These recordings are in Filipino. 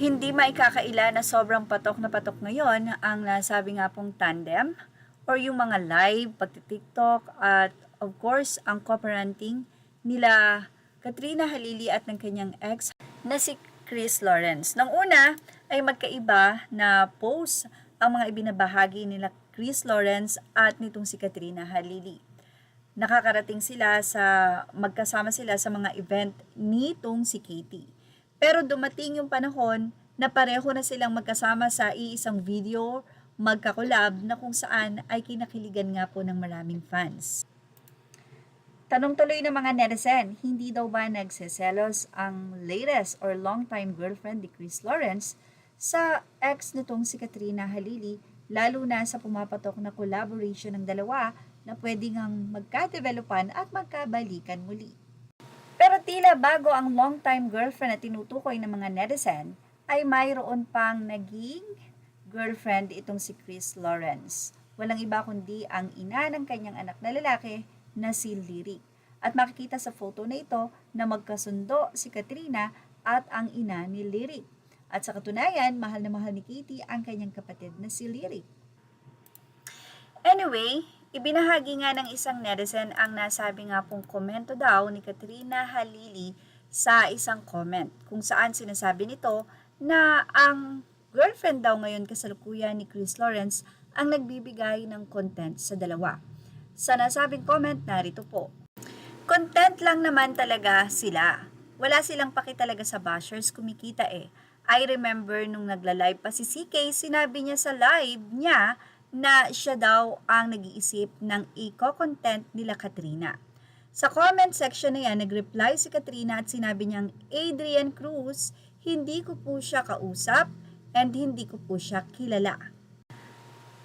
Hindi maikakaila na sobrang patok na patok ngayon ang nasabi nga pong tandem or yung mga live, pagti-TikTok at of course ang co-parenting nila Katrina Halili at ng kanyang ex na si Chris Lawrence. Nang una ay magkaiba na post ang mga ibinabahagi nila Chris Lawrence at nitong si Katrina Halili. Nakakarating sila sa magkasama sila sa mga event nitong si Katie. Pero dumating yung panahon na pareho na silang magkasama sa iisang video, magkakolab na kung saan ay kinakiligan nga po ng maraming fans. Tanong tuloy ng mga netizen, hindi daw ba nagseselos ang latest or long-time girlfriend ni Chris Lawrence sa ex nitong si Katrina Halili, lalo na sa pumapatok na collaboration ng dalawa na pwede ngang magka-developan at magkabalikan muli. Pero tila bago ang long-time girlfriend na tinutukoy ng mga netizen, ay mayroon pang naging girlfriend itong si Chris Lawrence. Walang iba kundi ang ina ng kanyang anak na lalaki na si Lyric. At makikita sa photo na ito na magkasundo si Katrina at ang ina ni Lyric. At sa katunayan, mahal na mahal ni Katie ang kanyang kapatid na si Lyric. Anyway, ibinahagi nga ng isang netizen ang nasabi nga pong komento daw ni Katrina Halili sa isang comment kung saan sinasabi nito na ang girlfriend daw ngayon kasalukuyan ni Chris Lawrence ang nagbibigay ng content sa dalawa. Sa nasabing comment, narito po. Content lang naman talaga sila. Wala silang paki talaga sa bashers, kumikita eh. I remember nung nagla-live pa si CK, sinabi niya sa live niya na siya daw ang nag-iisip ng eco-content nila Katrina. Sa comment section na yan, nag-reply si Katrina at sinabi niyang, Adrian Cruz, hindi ko po siya kausap and hindi ko po siya kilala.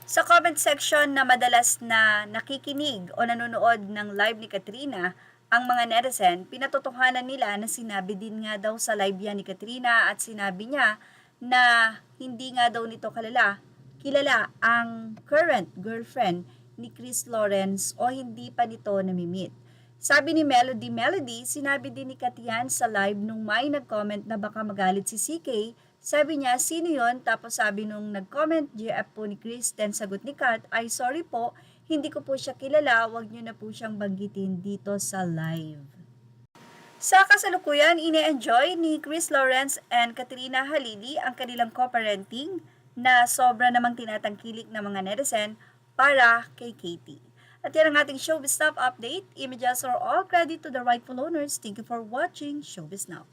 Sa comment section na madalas na nakikinig o nanonood ng live ni Katrina, ang mga netizen, pinatotohanan nila na sinabi din nga daw sa live yan ni Katrina at sinabi niya na hindi nga daw nito kilala ang current girlfriend ni Chris Lawrence o hindi pa nito namimit. Sabi ni Melody, sinabi din ni Katian sa live nung may nag-comment na baka magalit si CK. Sabi niya, sino yon? Tapos sabi nung nag-comment, GF po ni Chris, then sagot ni Kat, ay sorry po, hindi ko po siya kilala, wag niyo na po siyang banggitin dito sa live. Sa kasalukuyan, ine-enjoy ni Chris Lawrence and Katrina Halili ang kanilang co-parenting na sobra namang tinatangkilik ng mga netizen para kay Katie. At yan ang ating Showbiz Now update. Images are all credit to the rightful owners. Thank you for watching Showbiz Now.